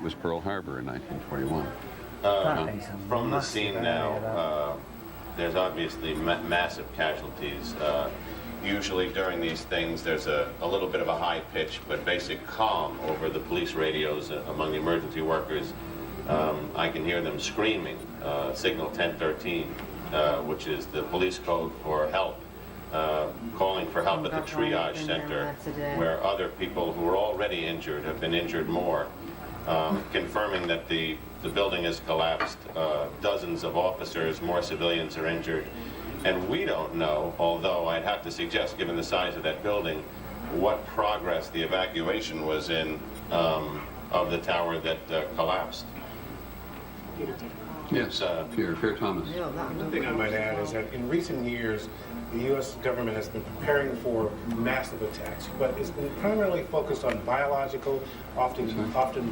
was Pearl Harbor in 1941. From the scene now, there's obviously massive casualties. Usually during these things, there's a little bit of a high pitch, but basic calm over the police radios among the emergency workers. I can hear them screaming, signal 1013, which is the police code for help, calling for help at the triage center, where other people who are already injured have been injured more, confirming that the building has collapsed, dozens of officers, more civilians are injured. And we don't know, although I'd have to suggest, given the size of that building, what progress the evacuation was in of the tower that collapsed. Yes, Pierre Thomas. One thing I might add is that in recent years, the U.S. government has been preparing for massive attacks, but it's been primarily focused on biological, often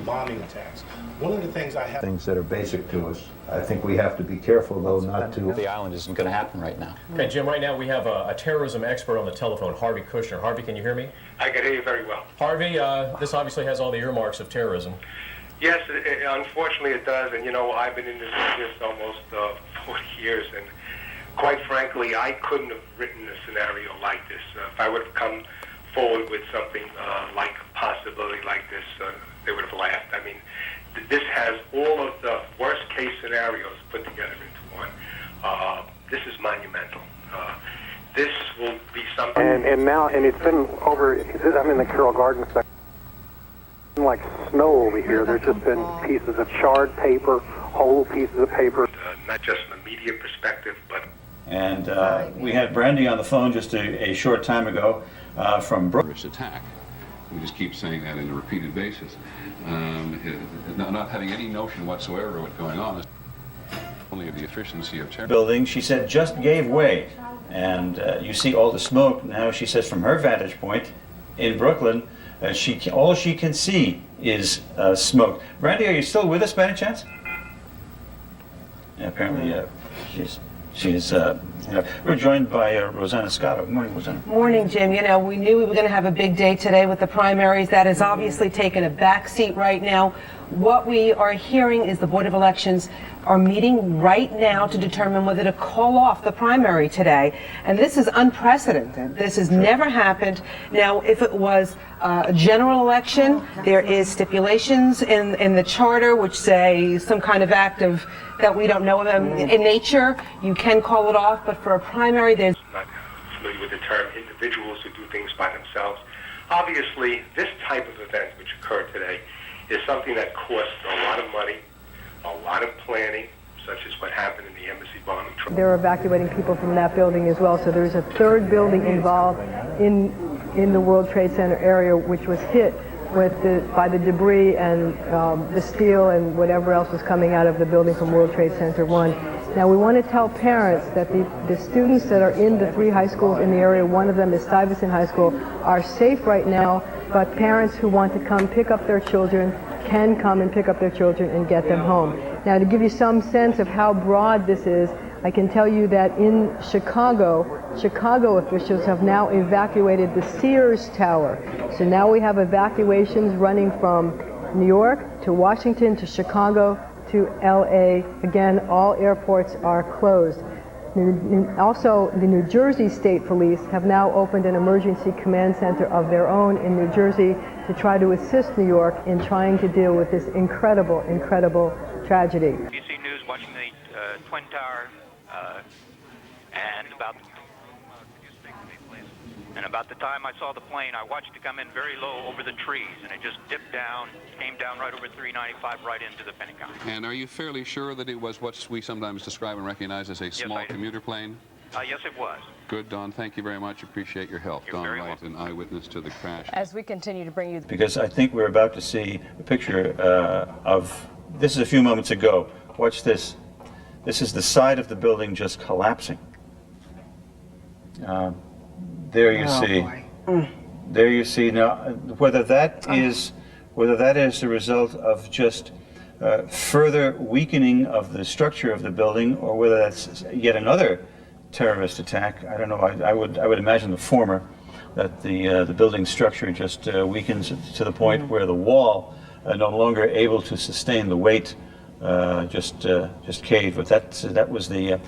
bombing attacks. One of the things things that are basic to us. I think we have to be careful, though, not to... The island isn't going to happen right now. Okay, Jim, right now we have a terrorism expert on the telephone, Harvey Kushner. Harvey, can you hear me? I can hear you very well. Harvey, this obviously has all the earmarks of terrorism. Yes, unfortunately it does, and you know, I've been in this business almost 40 years, and quite frankly, I couldn't have written a scenario like this. If I would have come forward with something like a possibility like this, they would have laughed. I mean, this has all of the worst case scenarios put together into one. This is monumental. This will be something. And now, and it's been over, I'm in the Carroll Gardens section. Like snow over here. There's just been pieces of charred paper, whole pieces of paper. Not just from a media perspective, but... And we had Brandy on the phone just a short time ago from Brooklyn. Attack. We just keep saying that on a repeated basis. Not having any notion whatsoever of what's going on. Only of the efficiency of terror. Building, she said, just gave way. And you see all the smoke. Now, she says, from her vantage point in Brooklyn, all she can see is smoke. Brandy, are you still with us by any chance? Yeah, apparently, she's we're joined by Rosanna Scotto. Good morning, Rosanna. Morning, Jim. You know, we knew we were going to have a big day today with the primaries. That has obviously taken a back seat right now. What we are hearing is the Board of Elections are meeting right now to determine whether to call off the primary today. And this is unprecedented. This has never happened. Now, if it was a general election, there is stipulations in the charter which say some kind of act of that we don't know in nature, you can call it off, but for a primary, there's... I'm not familiar with the term individuals who do things by themselves. Obviously, this type of event which occurred today is something that costs a lot of money, a lot of planning, such as what happened in the embassy bombing. They're evacuating people from that building as well, so there's a third building involved in the World Trade Center area which was hit by the debris and the steel and whatever else was coming out of the building from World Trade Center 1. Now we want to tell parents that the students that are in the 3 high schools in the area, one of them is Stuyvesant High School, are safe right now, but parents who want to come pick up their children can come and pick up their children and get them home. Now to give you some sense of how broad this is, I can tell you that in Chicago officials have now evacuated the Sears Tower. So now we have evacuations running from New York to Washington to Chicago to LA. Again, all airports are closed. Also, the New Jersey State Police have now opened an emergency command center of their own in New Jersey to try to assist New York in trying to deal with this incredible, incredible tragedy. ABC News watching the Twin Tower and about the time I saw the plane, I watched it come in very low over the trees, and it just dipped down, came down right over 395, right into the Pentagon. And are you fairly sure that it was what we sometimes describe and recognize as a small commuter plane? Yes, it was. Good, Don. Thank you very much. Appreciate your help. You're Don very Wright, welcome. an eyewitness to the crash. As we continue to bring you... Because I think we're about to see a picture of, this is a few moments ago. Watch this. This is the side of the building just collapsing. There you see. There you see. Now, whether that is the result of just further weakening of the structure of the building, or whether that's yet another terrorist attack, I don't know. I would imagine the former, that the building structure just weakens to the point where the wall no longer able to sustain the weight, just caved. But that was the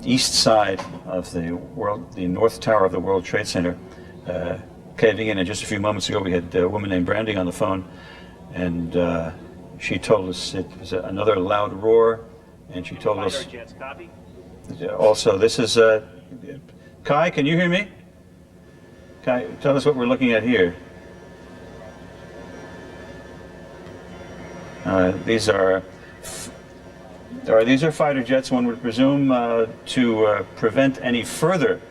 east side of the North Tower of the World Trade Center caving in. And just a few moments ago, we had a woman named Brandy on the phone, and she told us it was another loud roar, and she told us also, this is Kai, can you hear me? Kai, tell us what we're looking at here. These are fighter jets, one would presume, to prevent any further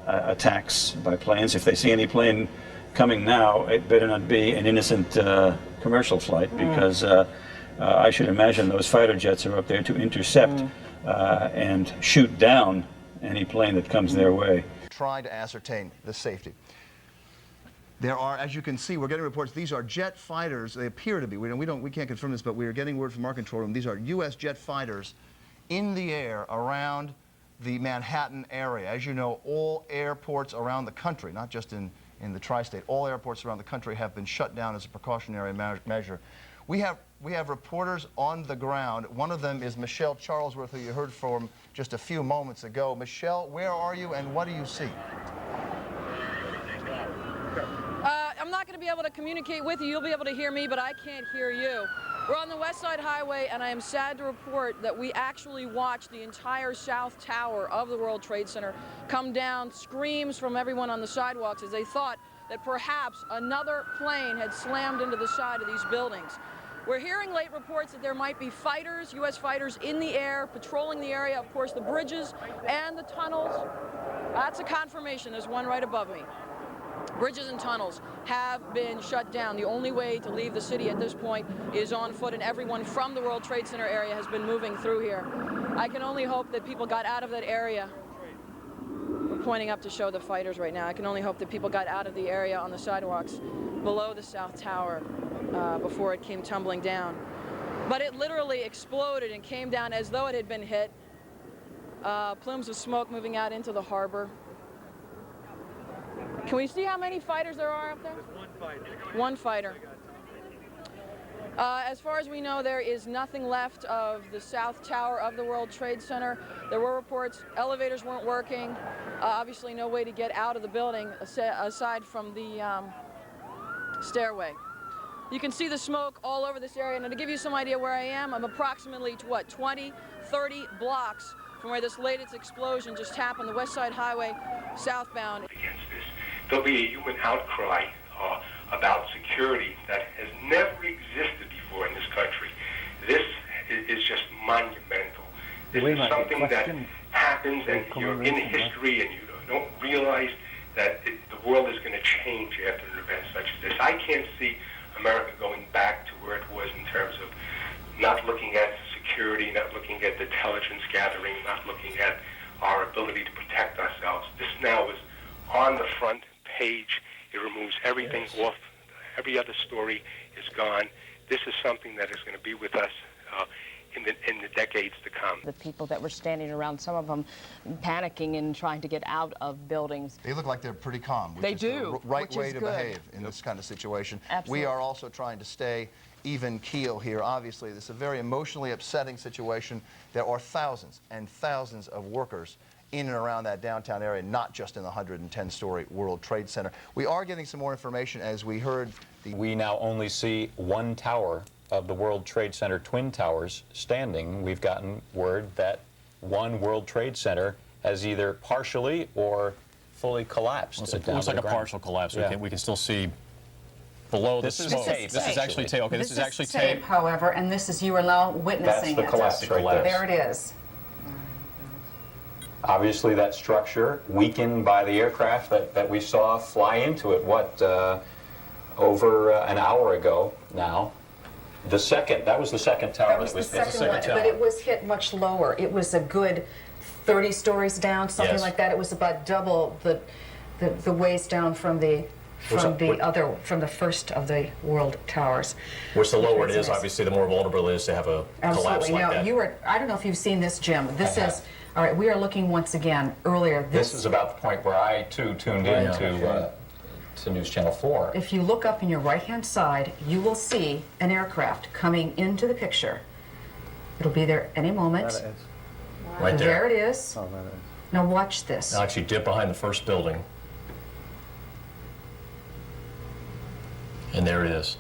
attacks by planes. If they see any plane coming now, it better not be an innocent commercial flight, because I should imagine those fighter jets are up there to intercept and shoot down any plane that comes their way. Trying to ascertain the safety. There are, as you can see, we're getting reports, these are jet fighters. They appear to be. We can't confirm this, but we are getting word from our control room. These are U.S. jet fighters in the air around the Manhattan area. As you know, all airports around the country, not just in the tri-state, all airports around the country have been shut down as a precautionary measure. We have reporters on the ground. One of them is Michelle Charlesworth, who you heard from just a few moments ago. Michelle, where are you and what do you see? I'm not going to be able to communicate with you. You'll be able to hear me, but I can't hear you. We're on the West Side Highway, and I am sad to report that we actually watched the entire South Tower of the World Trade Center come down, screams from everyone on the sidewalks as they thought that perhaps another plane had slammed into the side of these buildings. We're hearing late reports that there might be fighters, U.S. fighters in the air, patrolling the area, of course, the bridges and the tunnels. That's a confirmation. There's one right above me. Bridges and tunnels have been shut down. The only way to leave the city at this point is on foot, and everyone from the World Trade Center area has been moving through here. I can only hope that people got out of that area. We're pointing up to show the fighters right now. I can only hope that people got out of the area on the sidewalks below the South Tower before it came tumbling down. But it literally exploded and came down as though it had been hit. Plumes of smoke moving out into the harbor. Can we see how many fighters there are up there? There's one fighter. One fighter. As far as we know, there is nothing left of the South Tower of the World Trade Center. There were reports elevators weren't working. Obviously no way to get out of the building aside from the stairway. You can see the smoke all over this area. And to give you some idea where I am, I'm approximately, 20, 30 blocks from where this latest explosion just happened, the West Side Highway southbound. Against this. There'll be a human outcry about security that has never existed before in this country. This is just monumental. This is something that happens and you're in history and you don't realize that the world is going to change after an event such as this. I can't see America going back to where it was in terms of not looking at security, not looking at intelligence gathering, not looking at our ability to protect ourselves. This now is on the front page. It removes everything off. Every other story is gone. This is something that is going to be with us in the decades to come. The people that were standing around, some of them panicking and trying to get out of buildings. They look like they're pretty calm. They do, The right which way is to good. behave in this kind of situation. Absolutely. We are also trying to stay even keel here. Obviously, this is a very emotionally upsetting situation. There are thousands and thousands of workers in and around that downtown area, not just in the 110-story World Trade Center. We are getting some more information as we heard. We now only see one tower of the World Trade Center Twin Towers standing. We've gotten word that one World Trade Center has either partially or fully collapsed. Well, it looks like a partial collapse. Yeah. We can still see below the smoke. This is actually tape. Okay, this is actually tape, however, and this is, you are now witnessing That's the collapse right there. There it is. Obviously, that structure weakened by the aircraft that we saw fly into it, over an hour ago now. That was the second tower. That was the second one, but it was hit much lower. It was a good 30 stories down, something Yes. like that. It was about double the ways down from the first of the World Towers. Which the lower it is, obviously, the more vulnerable it is to have a collapse Absolutely. like Now, that. I don't know if you've seen this, Jim. All right, we are looking once again earlier. This is about the point where I, too, tuned in to News Channel 4. If you look up in your right-hand side, you will see an aircraft coming into the picture. It'll be there any moment. Right There there. it is. Now watch this. Now actually dip behind the first building. And there it is.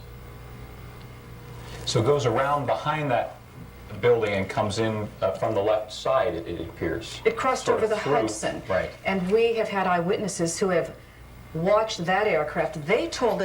So it goes around behind that building and comes in from the left side, it appears. It crossed Sort over of the through. Hudson. Right. And we have had eyewitnesses who have watched that aircraft. They told us